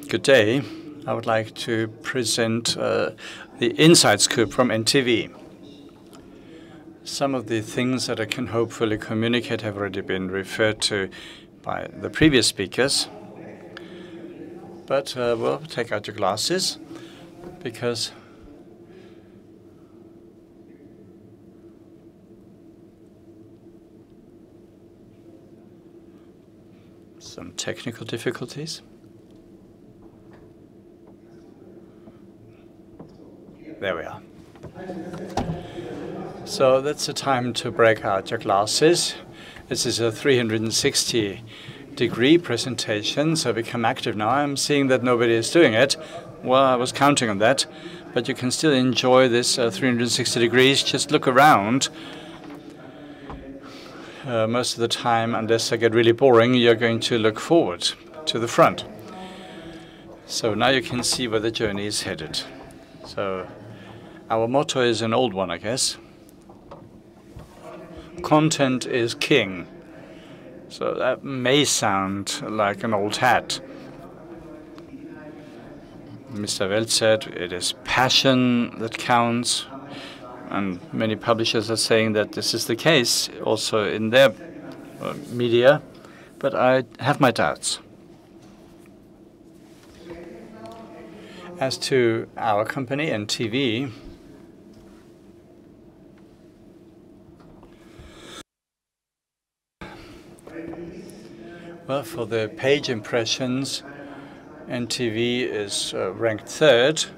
Good day. I would like to present the inside scoop from NTV. Some of the things that I can hopefully communicate have already been referred to by the previous speakers. But we'll take out your glasses because some technical difficulties. There we are. So that's the time to break out your glasses. This is a 360-degree presentation, so become active now. I'm seeing that nobody is doing it. Well, I was counting on that, but you can still enjoy this 360 degrees. Just look around. Most of the time, unless I get really boring, you're going to look forward to the front. So now you can see where the journey is headed. So our motto is an old one, I guess. Content is king. So that may sound like an old hat. Mr. Welt said it is passion that counts. And many publishers are saying that this is the case also in their media. But I have my doubts. As to our company, NTV, well, for the page impressions, NTV is ranked 3rd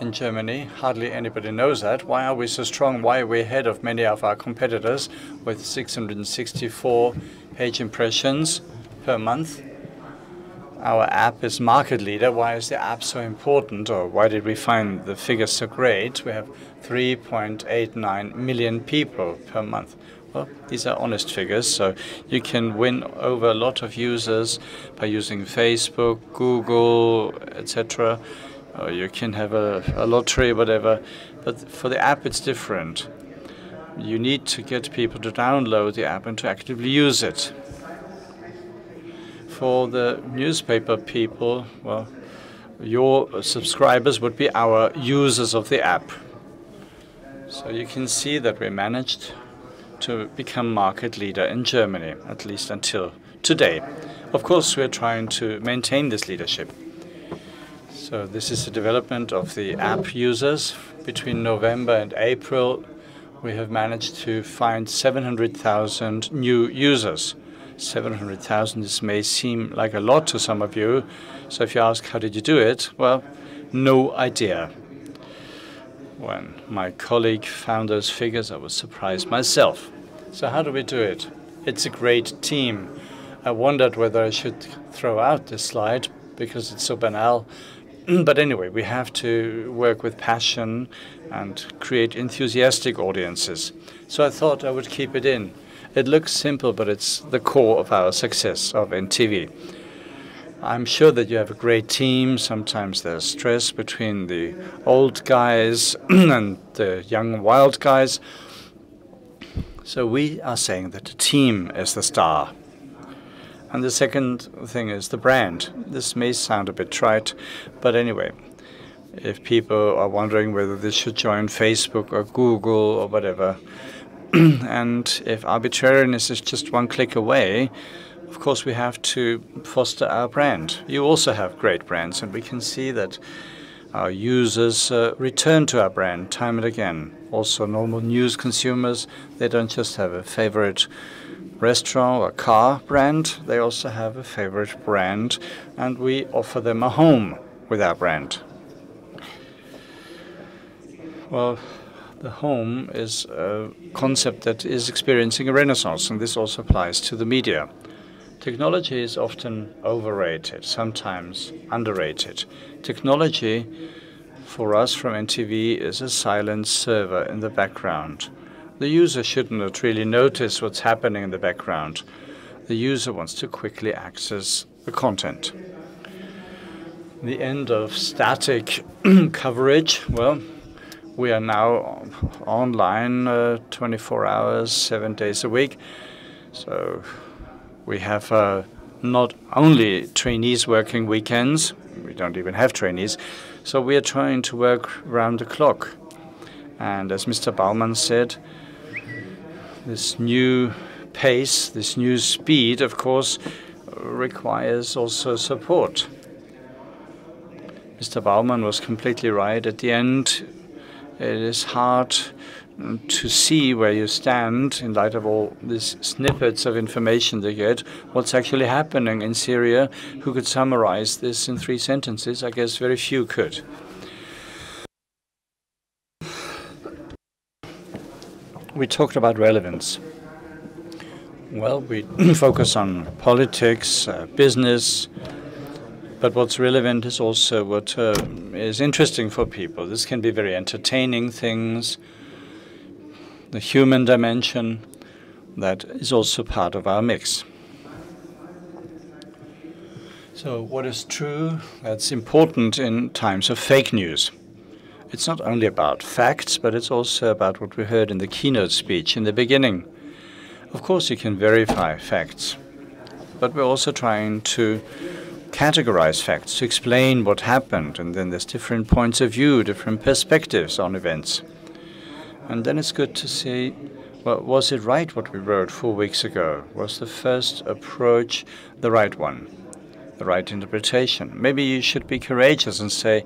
in Germany. Hardly anybody knows that. Why are we so strong? Why are we ahead of many of our competitors with 664 page impressions per month? Our app is market leader. Why is the app so important, or why did we find the figures so great? We have 3.89 million people per month. Well, these are honest figures, so you can win over a lot of users by using Facebook, Google, etc. Or you can have a lottery, whatever. But for the app, it's different. You need to get people to download the app and to actively use it. For the newspaper people, well, your subscribers would be our users of the app. So you can see that we managed to become market leader in Germany, at least until today. Of course, we're trying to maintain this leadership. So this is the development of the app users. Between November and April, we have managed to find 700,000 new users. 700,000, this may seem like a lot to some of you. So if you ask, how did you do it? Well, no idea. When my colleague found those figures, I was surprised myself. So how do we do it? It's a great team. I wondered whether I should throw out this slide because it's so banal. But anyway, we have to work with passion and create enthusiastic audiences. So I thought I would keep it in. It looks simple, but it's the core of our success of NTV. I'm sure that you have a great team. Sometimes there's stress between the old guys and the young wild guys. So we are saying that the team is the star. And the second thing is the brand. This may sound a bit trite, but anyway, if people are wondering whether they should join Facebook or Google or whatever, and if arbitrariness is just one click away, of course we have to foster our brand. You also have great brands, and we can see that our users return to our brand time and again. Also, normal news consumers, they don't just have a favorite restaurant or car brand, they also have a favorite brand, and we offer them a home with our brand. Well, the home is a concept that is experiencing a renaissance, and this also applies to the media. Technology is often overrated, sometimes underrated. Technology, for us from NTV, is a silent server in the background. The user shouldn't really notice what's happening in the background. The user wants to quickly access the content. the end of static coverage. Well, we are now online 24 hours, 7 days a week. So we have not only trainees working weekends, we don't even have trainees, so we are trying to work around the clock. And as Mr. Baumann said, this new pace, this new speed, of course, requires also support. Mr. Baumann was completely right. At the end, it is hard to see where you stand in light of all these snippets of information they get, what's actually happening in Syria. Who could summarize this in 3 sentences? I guess very few could. We talked about relevance. Well, we focus on politics, business, but what's relevant is also what is interesting for people. This can be very entertaining things, the human dimension, that is also part of our mix. So what is true, that's important in times of fake news. It's not only about facts, but it's also about what we heard in the keynote speech in the beginning. Of course, you can verify facts, but we're also trying to categorize facts, to explain what happened, and then there's different points of view, different perspectives on events. And then it's good to see, well, was it right what we wrote 4 weeks ago? Was the first approach the right one, the right interpretation? Maybe you should be courageous and say,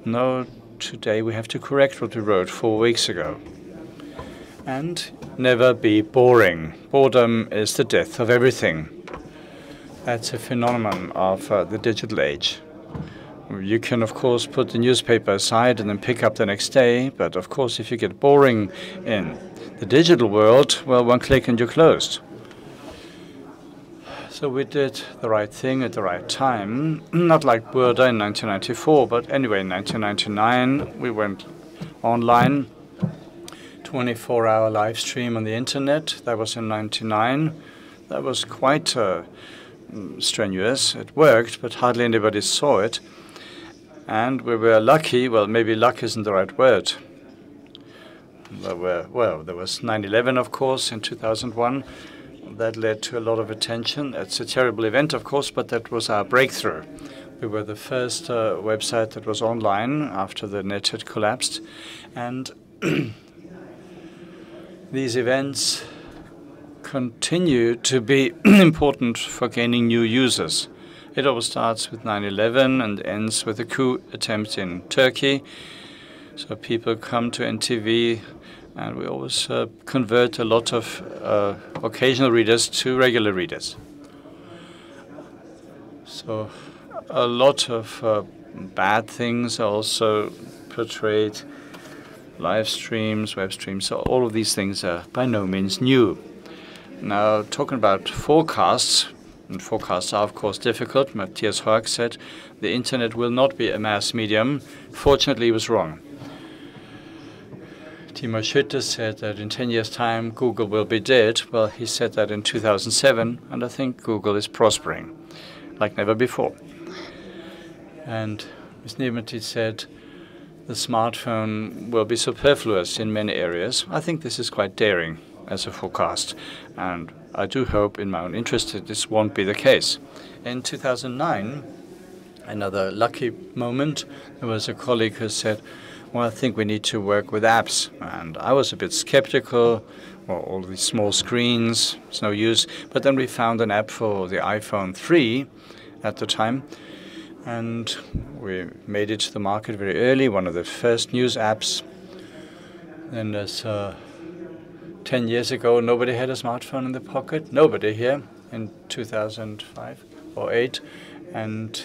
no, today we have to correct what we wrote 4 weeks ago. And never be boring. Boredom is the death of everything. That's a phenomenon of the digital age. You can, of course, put the newspaper aside and then pick up the next day. But, of course, if you get boring in the digital world, well, one click and you're closed. So we did the right thing at the right time. Not like Burda in 1994, but anyway, in 1999, we went online. 24-hour live stream on the internet. That was in 1999. That was quite strenuous. It worked, but hardly anybody saw it. And we were lucky. Well, maybe luck isn't the right word. There was 9/11, of course, in 2001. That led to a lot of attention. It's a terrible event, of course, but that was our breakthrough. We were the first website that was online after the net had collapsed. And these events continue to be important for gaining new users. It always starts with 9/11 and ends with a coup attempt in Turkey. So people come to NTV, and we always convert a lot of occasional readers to regular readers. So a lot of bad things are also portrayed. Live streams, web streams, so all of these things are by no means new. Now, talking about forecasts, and forecasts are, of course, difficult. Matthias Horck said the internet will not be a mass medium. Fortunately, he was wrong. Timo Schütte said that in 10 years' time, Google will be dead. Well, he said that in 2007, and I think Google is prospering like never before. And Ms. Nebentit said the smartphone will be superfluous in many areas. I think this is quite daring as a forecast, and I do hope in my own interest that this won't be the case. In 2009, another lucky moment, there was a colleague who said, well, I think we need to work with apps. And I was a bit skeptical. Well, all these small screens, it's no use. But then we found an app for the iPhone 3 at the time. And we made it to the market very early, one of the first news apps. Then there's 10 years ago, nobody had a smartphone in the pocket. Nobody here in 2005 or 8. And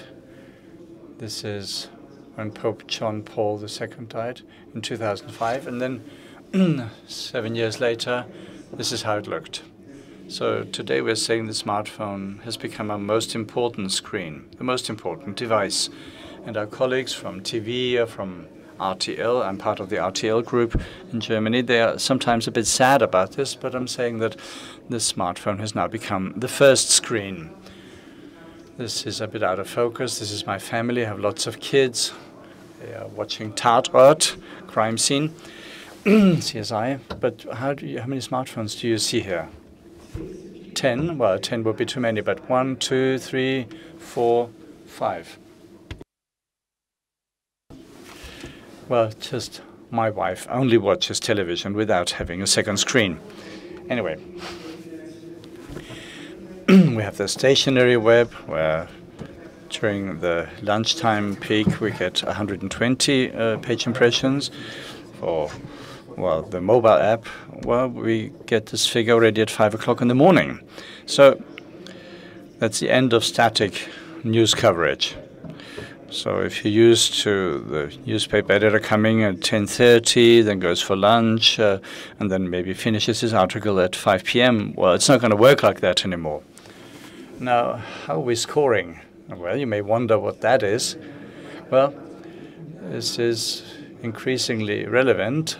this is when Pope John Paul II died in 2005. And then 7 years later, this is how it looked. So today we're saying the smartphone has become our most important screen, the most important device. And our colleagues from TV or from RTL, I'm part of the RTL group in Germany, they are sometimes a bit sad about this, but I'm saying that the smartphone has now become the first screen. This is a bit out of focus. This is my family. I have lots of kids. They are watching Tatort, crime scene, CSI. But how many smartphones do you see here? 10? Well, 10 would be too many, but 1, 2, 3, 4, 5. Well, just my wife only watches television without having a second screen. Anyway, we have the stationary web where during the lunchtime peak we get 120 page impressions. For, well, the mobile app, well, we get this figure already at 5 o'clock in the morning. So that's the end of static news coverage. So if you're used to the newspaper editor coming at 10:30, then goes for lunch, and then maybe finishes his article at 5 p.m., well, it's not going to work like that anymore. Now, how are we scoring? Well, you may wonder what that is. Well, this is increasingly relevant,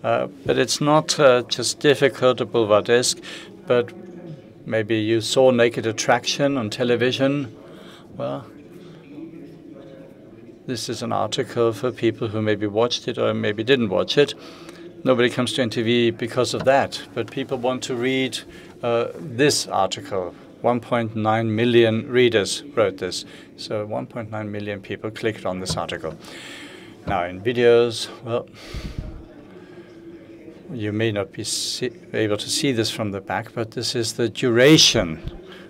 but it's not just difficult or boulevardesque, but maybe you saw Naked Attraction on television. Well, this is an article for people who maybe watched it or maybe didn't watch it. Nobody comes to NTV because of that, but people want to read this article. 1.9 million readers wrote this, so 1.9 million people clicked on this article. Now, in videos, well, you may not be able to see this from the back, but this is the duration.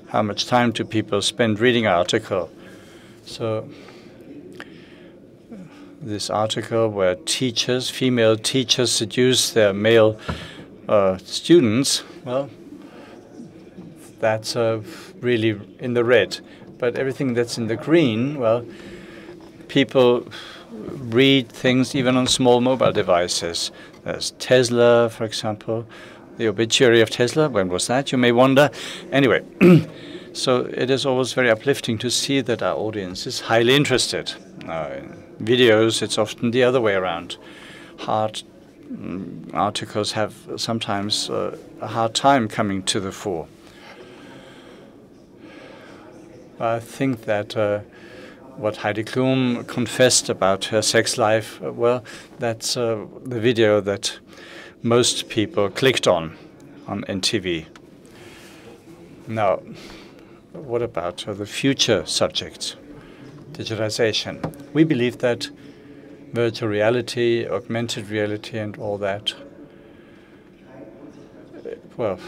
How much time do people spend reading an article? So this article where teachers, female teachers, seduce their male students, well, that's really in the red. But everything that's in the green, well, people read things even on small mobile devices. There's Tesla, for example, the obituary of Tesla. When was that, you may wonder? Anyway, so it is always very uplifting to see that our audience is highly interested. In videos, it's often the other way around. Hard articles have sometimes a hard time coming to the fore. I think that what Heidi Klum confessed about her sex life, well, that's the video that most people clicked on NTV. Now, what about the future subjects? Digitization. We believe that virtual reality, augmented reality, and all that, well,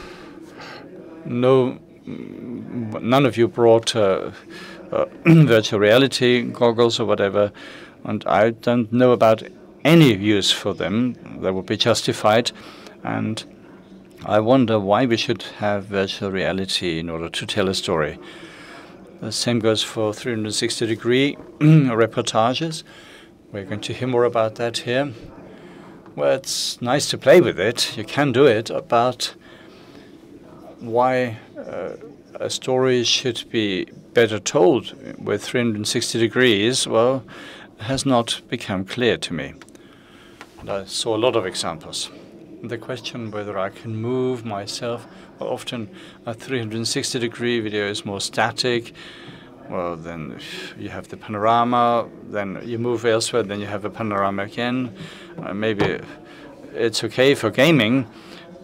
none of you brought virtual reality goggles or whatever, and I don't know about any use for them that would be justified. And I wonder why we should have virtual reality in order to tell a story. The same goes for 360-degree reportages. We're going to hear more about that here. Well, it's nice to play with it. You can do it, but why a story should be better told with 360 degrees, well, has not become clear to me. And I saw a lot of examples. The question whether I can move myself, well, often a 360-degree video is more static. Well, then you have the panorama, then you move elsewhere, then you have a panorama again. Maybe it's okay for gaming,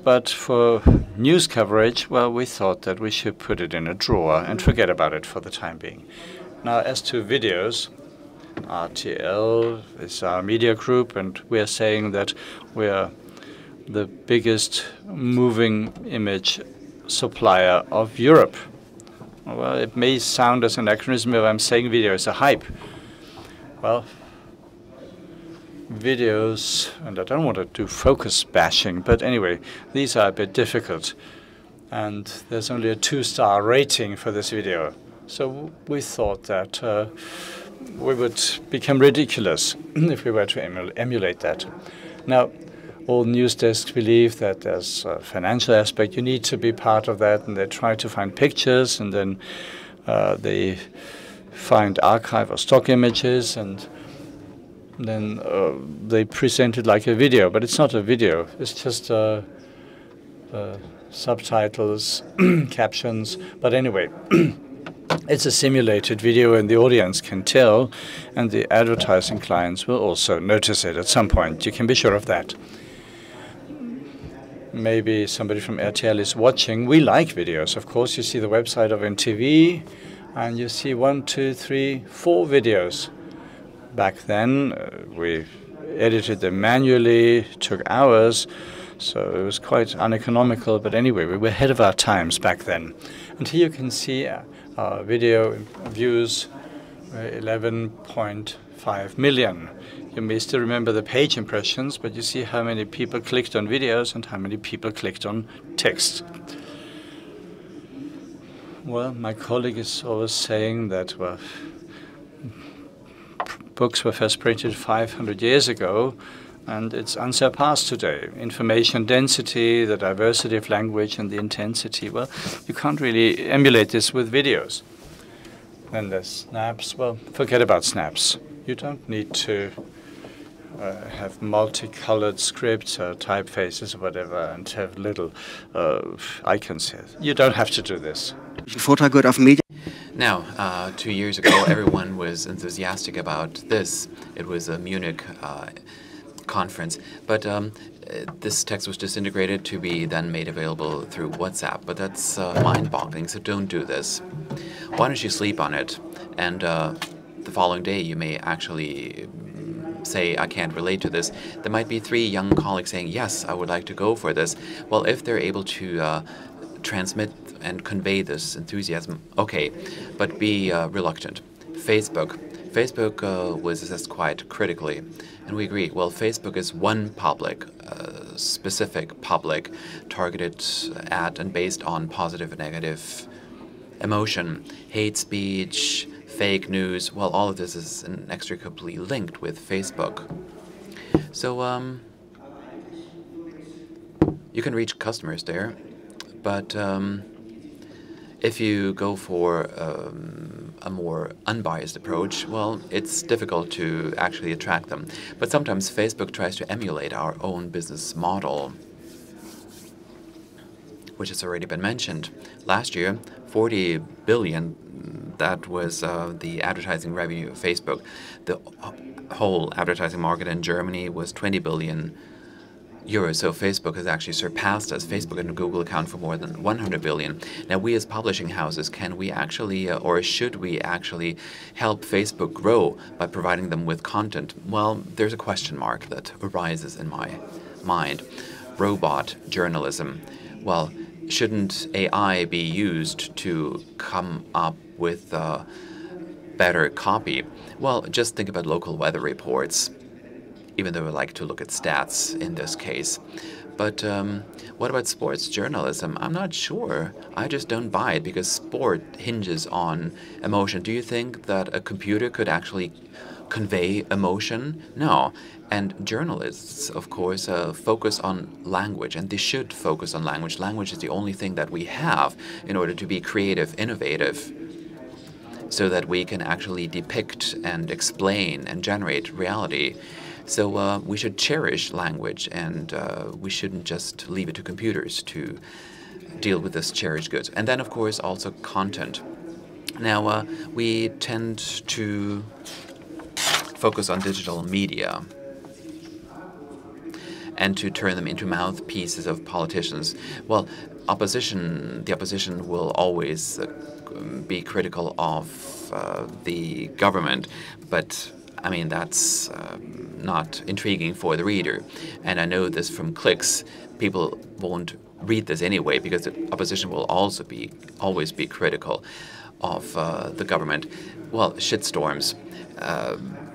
but for news coverage, well, we thought that we should put it in a drawer and forget about it for the time being. Now, as to videos, RTL is our media group, and we are saying that we are the biggest moving image supplier of Europe. Well, it may sound as an anachronism if I'm saying video is a hype. Well, videos, and I don't want to do focus bashing, but anyway, these are a bit difficult. And there's only a 2-star rating for this video. So we thought that we would become ridiculous if we were to emulate that. Now, all news desks believe that there's a financial aspect. You need to be part of that, and they try to find pictures, and then they find archive or stock images, and then they present it like a video. But it's not a video. It's just subtitles, captions. But anyway, It's a simulated video, and the audience can tell, and the advertising clients will also notice it at some point. You can be sure of that. Maybe somebody from RTL is watching. We like videos, of course. You see the website of NTV, and you see 1, 2, 3, 4 videos. Back then, we edited them manually, took hours, so it was quite uneconomical. But anyway, we were ahead of our times back then. And here you can see our video views, 11.5 million. You may still remember the page impressions, but you see how many people clicked on videos and how many people clicked on text. Well, my colleague is always saying that, well, books were first printed 500 years ago, and it's unsurpassed today. Information density, the diversity of language, and the intensity. Well, you can't really emulate this with videos. Then there's snaps. Well, forget about snaps. You don't need to have multicolored scripts or typefaces or whatever and have little icons here. You don't have to do this. Now, 2 years ago, everyone was enthusiastic about this. It was a Munich conference, but this text was disintegrated to be then made available through WhatsApp. But that's mind-boggling, so don't do this. Why don't you sleep on it? And the following day, you may actually say, I can't relate to this. There might be 3 young colleagues saying, yes, I would like to go for this. Well, if they're able to transmit and convey this enthusiasm, okay, but be reluctant. Facebook was assessed quite critically, and we agree. Well, Facebook is one public, specific public, targeted at and based on positive and negative emotion, hate speech, fake news. Well, all of this is inextricably linked with Facebook. So you can reach customers there, but if you go for a more unbiased approach, well, it's difficult to actually attract them. But sometimes Facebook tries to emulate our own business model, which has already been mentioned. Last year, 40 billion, that was the advertising revenue of Facebook. The whole advertising market in Germany was 20 billion euros, so Facebook has actually surpassed us. Facebook and Google account for more than 100 billion. Now, we as publishing houses, can we actually, or should we actually help Facebook grow by providing them with content? Well, there's a question mark that arises in my mind. Robot journalism. Well, shouldn't AI be used to come up with better copy? Well, just think about local weather reports, even though I like to look at stats in this case. But what about sports journalism? I'm not sure. I just don't buy it because sport hinges on emotion. Do you think that a computer could actually convey emotion? No. And journalists, of course, focus on language, and they should focus on language. Language is the only thing that we have in order to be creative, innovative, so that we can actually depict and explain and generate reality. So we should cherish language, and we shouldn't just leave it to computers to deal with this cherished goods. And then, of course, also content. Now, we tend to focus on digital media and to turn them into mouthpieces of politicians. Well, the opposition will always be critical of the government, but I mean, that's not intriguing for the reader. And I know this from clicks. People won't read this anyway because the opposition will also always be critical of the government. Well, shitstorms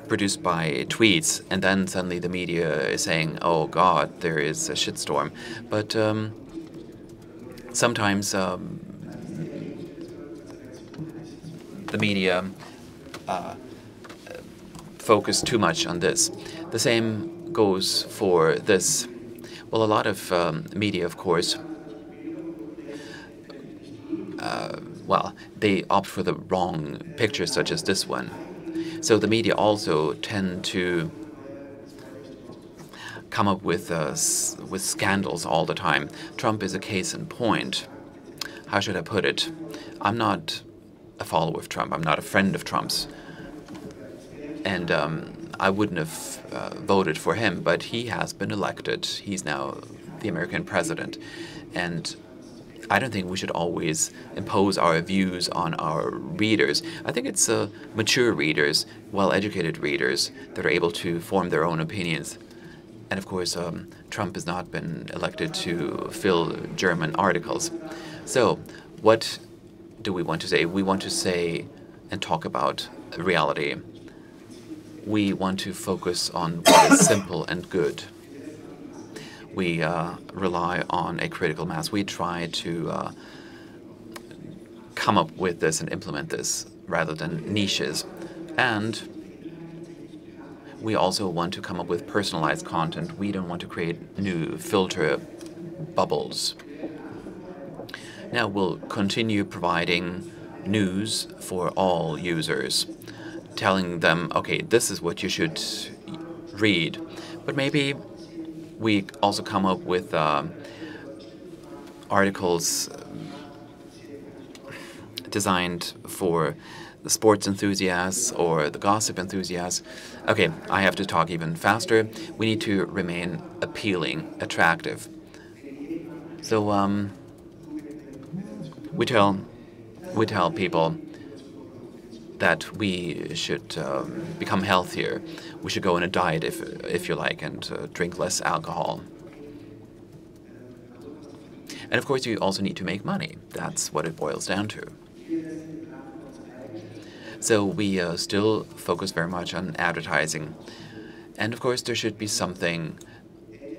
produced by tweets, and then suddenly the media is saying, oh God, there is a shitstorm. But sometimes the media focus too much on this. The same goes for this. Well, a lot of media, of course, well, they opt for the wrong pictures, such as this one. So the media also tend to come up with scandals all the time. Trump is a case in point. How should I put it? I'm not a follower of Trump. I'm not a friend of Trump's. And I wouldn't have voted for him, but he has been elected. He's now the American president. And I don't think we should always impose our views on our readers. I think it's mature readers, well-educated readers, that are able to form their own opinions. And of course, Trump has not been elected to fill German articles. So what do we want to say? We want to say and talk about reality. We want to focus on what is simple and good. We rely on a critical mass. We try to come up with this and implement this rather than niches. And we also want to come up with personalized content. We don't want to create new filter bubbles. Now we'll continue providing news for all users, telling them, okay, this is what you should read. But maybe we also come up with articles designed for the sports enthusiasts or the gossip enthusiasts. Okay, I have to talk even faster. We need to remain appealing, attractive. So we tell people that we should become healthier. We should go on a diet, if you like, and drink less alcohol. And of course, you also need to make money. That's what it boils down to. So we still focus very much on advertising. And of course, there should be something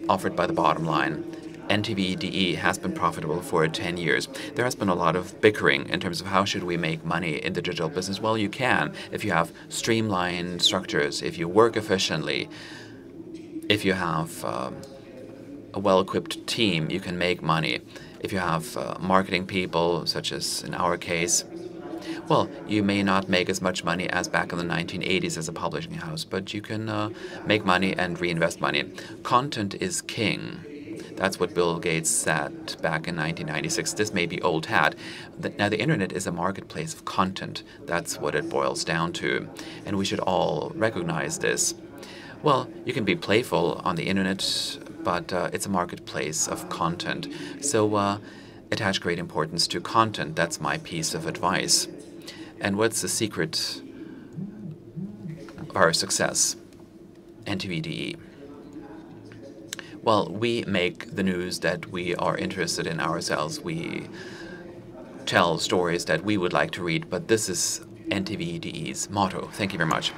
offered by the bottom line. NTV-DE has been profitable for 10 years. There has been a lot of bickering in terms of how should we make money in the digital business. Well, you can if you have streamlined structures, if you work efficiently, if you have a well-equipped team, you can make money. If you have marketing people, such as in our case, well, you may not make as much money as back in the 1980s as a publishing house, but you can make money and reinvest money. Content is king. That's what Bill Gates said back in 1996. This may be old hat. Now, the internet is a marketplace of content. That's what it boils down to. And we should all recognize this. Well, you can be playful on the internet, but it's a marketplace of content. So attach great importance to content. That's my piece of advice. And what's the secret of our success? NTV-DE. Well, we make the news that we are interested in ourselves. We tell stories that we would like to read, but this is NTV-DE's motto. Thank you very much.